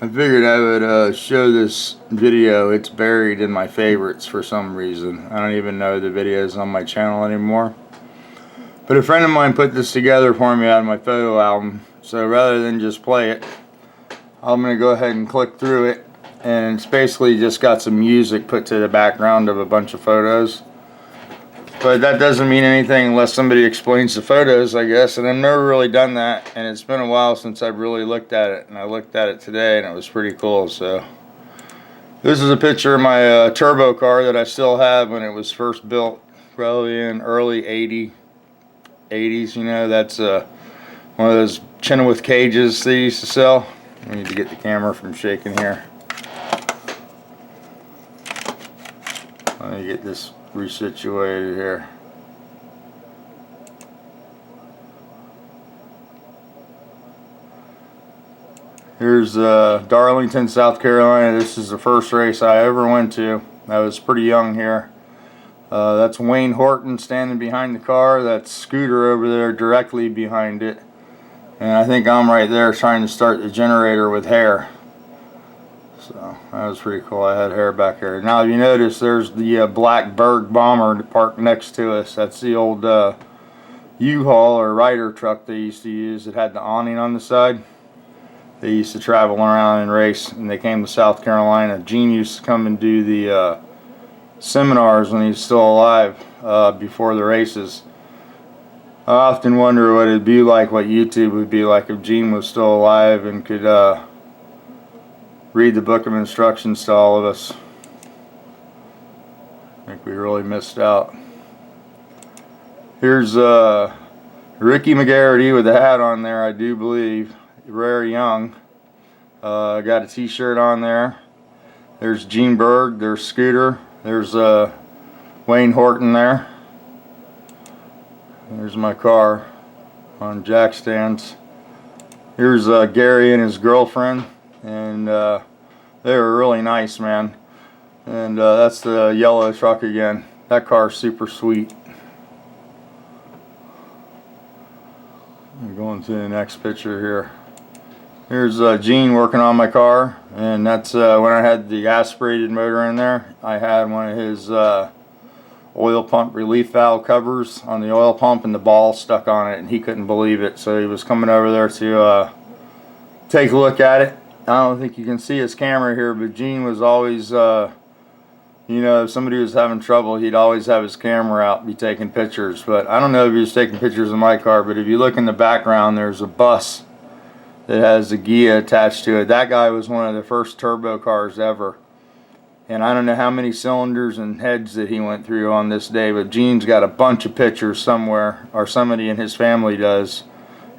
I figured I would show this video. It's buried in my favorites for some reason. I don't even know the videos on my channel anymore. But a friend of mine put this together for me out of my photo album. So rather than just play it, I'm going to go ahead and click through it. And it's basically just got some music put to the background of a bunch of photos. But that doesn't mean anything unless somebody explains the photos, I guess. And I've never really done that. And it's been a while since I've really looked at it. And I looked at it today and it was pretty cool. So this is a picture of my turbo car that I still have when it was first built. Probably in early 80s, you know. That's one of those Chenoweth cages they used to sell. I need to get the camera from shaking here. Let me get this resituated here. Here's Darlington, South Carolina. This is the first race I ever went to. I was pretty young here. That's Wayne Horton standing behind the car. That's Scooter over there directly behind it. And I think I'm right there trying to start the generator with hair. So that was pretty cool. I had hair back here. Now if you notice, there's the Blackbird Bomber parked next to us. That's the old U-Haul or Ryder truck they used to use. It had the awning on the side. They used to travel around and race, and they came to South Carolina. Gene used to come and do the seminars when he was still alive before the races. I often wonder what it'd be like, what YouTube would be like if Gene was still alive and could read the book of instructions to all of us. I think we really missed out. Here's Ricky McGarity with the hat on there, I do believe. Rare Young. Got a t-shirt on there. There's Gene Berg, there's Scooter, there's Wayne Horton there. There's my car on jack stands. Here's Gary and his girlfriend. And they were really nice, man. And that's the yellow truck again. That car's super sweet. I'm going to the next picture here. Here's Gene working on my car, and that's when I had the aspirated motor in there. I had one of his oil pump relief valve covers on the oil pump, and the ball stuck on it, and he couldn't believe it. So he was coming over there to take a look at it. I don't think you can see his camera here, but Gene was always, you know, if somebody was having trouble, he'd always have his camera out and be taking pictures. But I don't know if he was taking pictures of my car, but if you look in the background, there's a bus that has a Gia attached to it. That guy was one of the first turbo cars ever. And I don't know how many cylinders and heads that he went through on this day, but Gene's got a bunch of pictures somewhere, or somebody in his family does.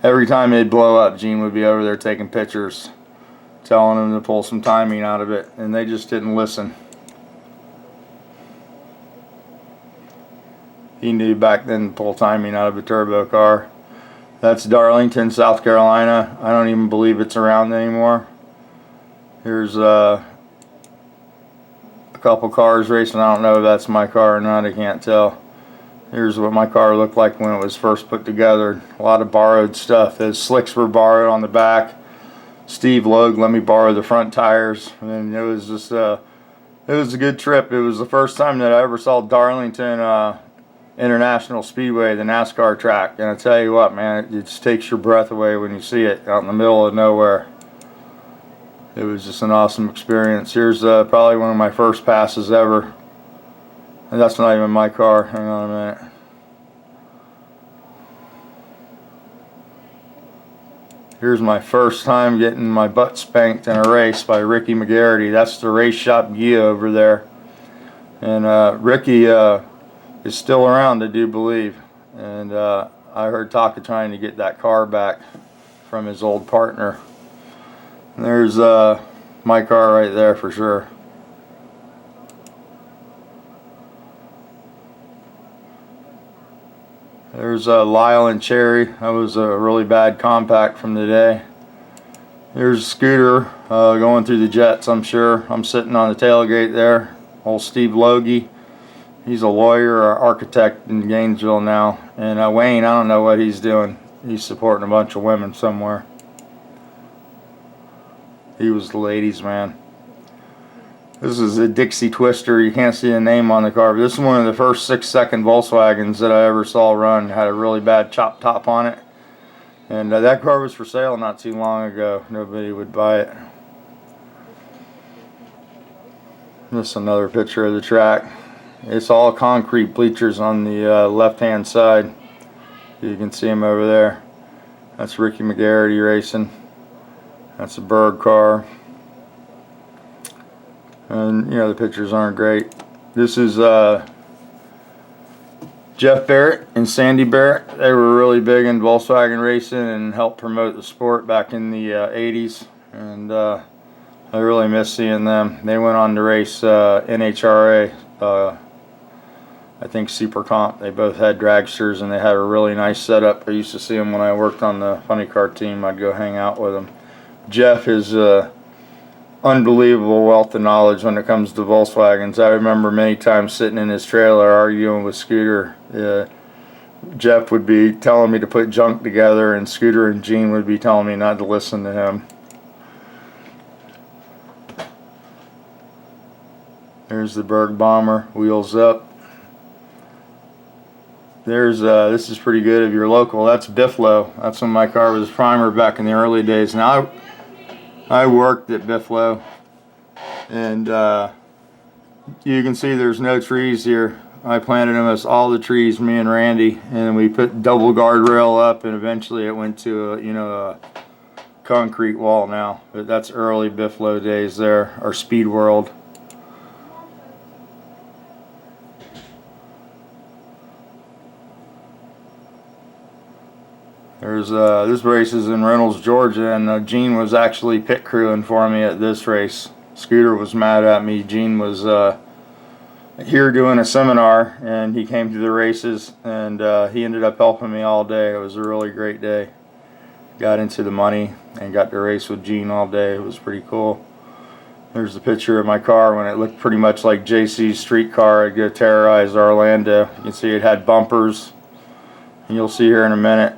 Every time it'd blow up, Gene would be over there taking pictures, telling them to pull some timing out of it, and they just didn't listen. He knew back then to pull timing out of a turbo car. That's Darlington, South Carolina. I don't even believe it's around anymore. Here's a couple cars racing. I don't know if that's my car or not. I can't tell. Here's what my car looked like when it was first put together. A lot of borrowed stuff. Those slicks were borrowed on the back. Steve Logue let me borrow the front tires, and it was just it was a good trip. It was the first time that I ever saw Darlington International Speedway, the NASCAR track, and I tell you what, man, it just takes your breath away when you see it out in the middle of nowhere. It was just an awesome experience. Here's probably one of my first passes ever, and that's not even my car. Hang on a minute. Here's my first time getting my butt spanked in a race by Ricky McGarity. That's the race shop Gia over there. And Ricky is still around, I do believe. And I heard talk of trying to get that car back from his old partner. And there's my car right there for sure. There's Lyle and Cherry. That was a really bad compact from the day. Here's Scooter going through the jets, I'm sure. I'm sitting on the tailgate there. Old Steve Logie. He's a lawyer or architect in Gainesville now. And Wayne, I don't know what he's doing. He's supporting a bunch of women somewhere. He was the ladies' man. This is a Dixie Twister. You can't see the name on the car, but this is one of the first 6-second Volkswagens that I ever saw run. Had a really bad chop top on it. And that car was for sale not too long ago. Nobody would buy it. This is another picture of the track. It's all concrete bleachers on the left-hand side. You can see him over there. That's Ricky McGarity racing. That's a Berg car. And, you know, the pictures aren't great. This is Jeff Barrett and Sandy Barrett. They were really big in Volkswagen racing and helped promote the sport back in the 80s. And I really miss seeing them. They went on to race NHRA, I think Super Comp. They both had dragsters and they had a really nice setup. I used to see them when I worked on the funny car team. I'd go hang out with them. Jeff is unbelievable wealth of knowledge when it comes to Volkswagens. I remember many times sitting in his trailer arguing with Scooter. Jeff would be telling me to put junk together, and Scooter and Gene would be telling me not to listen to him. There's the Blackbird Bomber, wheels up. There's this is pretty good if you're local. That's Bifflo. That's when my car was primer back in the early days. Now I worked at Bifflo, and you can see there's no trees here. I planted almost all the trees, me and Randy, and we put double guardrail up, and eventually it went to a concrete wall now. But that's early Bifflo days there, or Speed World. There's this race is in Reynolds, Georgia, and Gene was actually pit crewing for me at this race. Scooter was mad at me. Gene was here doing a seminar, and he came to the races, and he ended up helping me all day. It was a really great day. Got into the money and got to race with Gene all day. It was pretty cool. There's the picture of my car when it looked pretty much like JC's street car. I'd go terrorize Orlando. You can see it had bumpers, and you'll see here in a minute.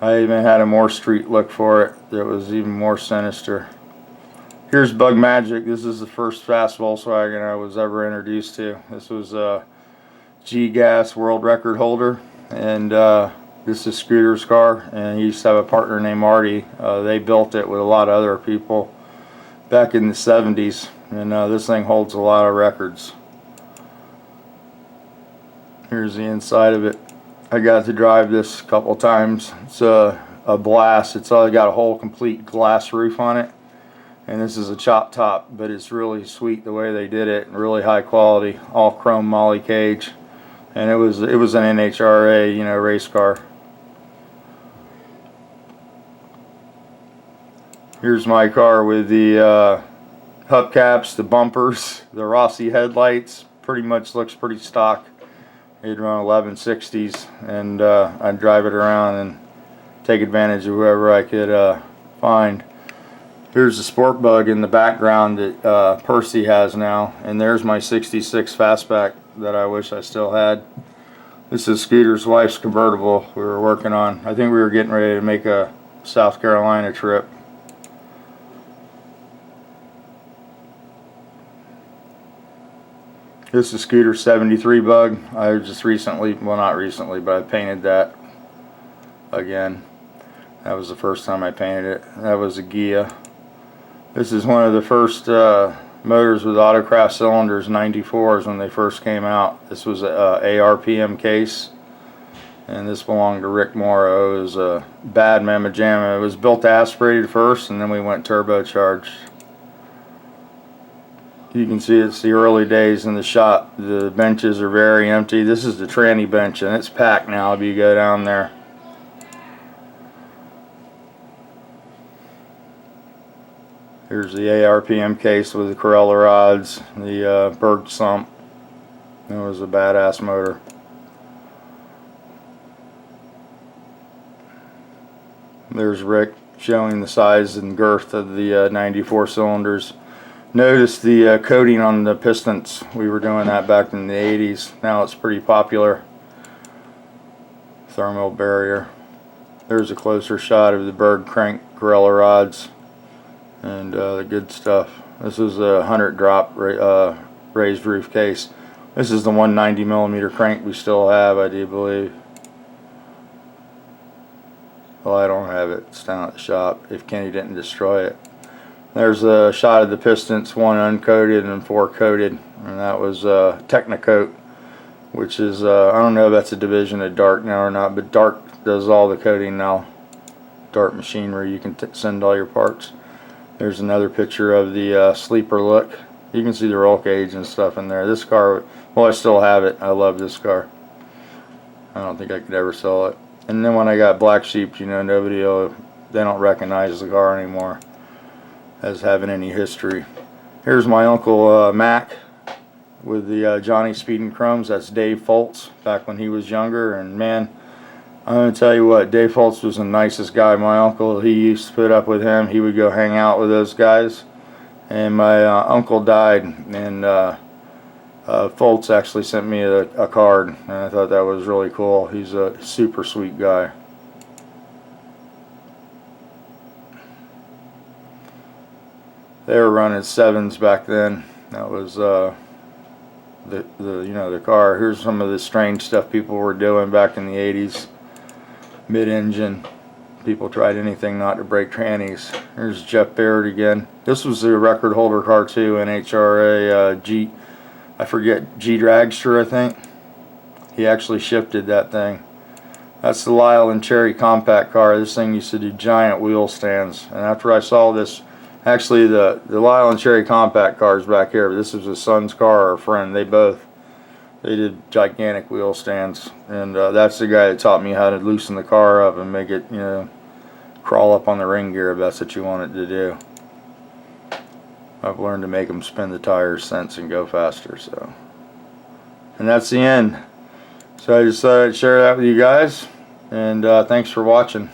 I even had a more street look for it that was even more sinister. Here's Bug Magic. This is the first fast Volkswagen I was ever introduced to. This was a G-Gas world record holder, and this is Scooter's car, and he used to have a partner named Marty. They built it with a lot of other people back in the 70s, and this thing holds a lot of records. Here's the inside of it. I got to drive this a couple times. It's a blast. It's all got a whole complete glass roof on it, and this is a chop top, but it's really sweet the way they did it. Really high quality, all chrome molly cage, and it was an NHRA race car. Here's my car with the hubcaps, the bumpers, the Rossi headlights. Pretty much looks pretty stock. It'd run 1160s, and I'd drive it around and take advantage of whoever I could find. Here's the Sport Bug in the background that Percy has now, and there's my 66 Fastback that I wish I still had. This is Scooter's wife's convertible we were working on. I think we were getting ready to make a South Carolina trip. This is Scooter 73 Bug. I just recently, well not recently, but I painted that again. That was the first time I painted it. That was a Gia. This is one of the first motors with autocraft cylinders, 94s, when they first came out. This was a ARPM case, and this belonged to Rick Morrow. It was a bad mamma jamma. It was built aspirated first, and then we went turbocharged. You can see it's the early days in the shop. The benches are very empty. This is the tranny bench, and it's packed now if you go down there. Here's the ARPM case with the Corella rods, the Berg sump. It was a badass motor. There's Rick showing the size and girth of the 94 cylinders. Notice the coating on the pistons. We were doing that back in the 80s. Now it's pretty popular. Thermal barrier. There's a closer shot of the Berg crank Corella rods. and the good stuff. This is a 100 drop raised roof case. This is the 190mm crank we still have, I do believe. Well, I don't have it. It's down at the shop if Kenny didn't destroy it. There's a shot of the pistons, 1 uncoated and 4 coated, and that was Technicoat, which is I don't know if that's a division of Dart now or not, but Dart does all the coating now. Dart machinery, you can send all your parts. There's another picture of the sleeper look. You can see the roll cage and stuff in there. This car, well, I still have it. I love this car. I don't think I could ever sell it. And then when I got Black Sheep, you know, they don't recognize the car anymore as having any history. Here's my Uncle Mac with the Johnny Speed and Crumbs. That's Dave Foltz back when he was younger. And man, I'm going to tell you what, Dave Foltz was the nicest guy. My uncle, he used to put up with him. He would go hang out with those guys. And my uncle died, and Foltz actually sent me a card, and I thought that was really cool. He's a super sweet guy. They were running 7s back then. That was the car. Here's some of the strange stuff people were doing back in the 80s. Mid-engine. People tried anything not to break trannies. Here's Jeff Barrett again. This was the record holder car too, NHRA G Dragster, I think. He actually shifted that thing. That's the Lyle and Cherry compact car. This thing used to do giant wheel stands. And after I saw this, actually the Lyle and Cherry compact cars back here, but this was his son's car or a friend. They did gigantic wheel stands, and that's the guy that taught me how to loosen the car up and make it, you know, crawl up on the ring gear if that's what you want it to do. I've learned to make them spin the tires since and go faster. So, and that's the end. So I just thought I'd share that with you guys, and thanks for watching.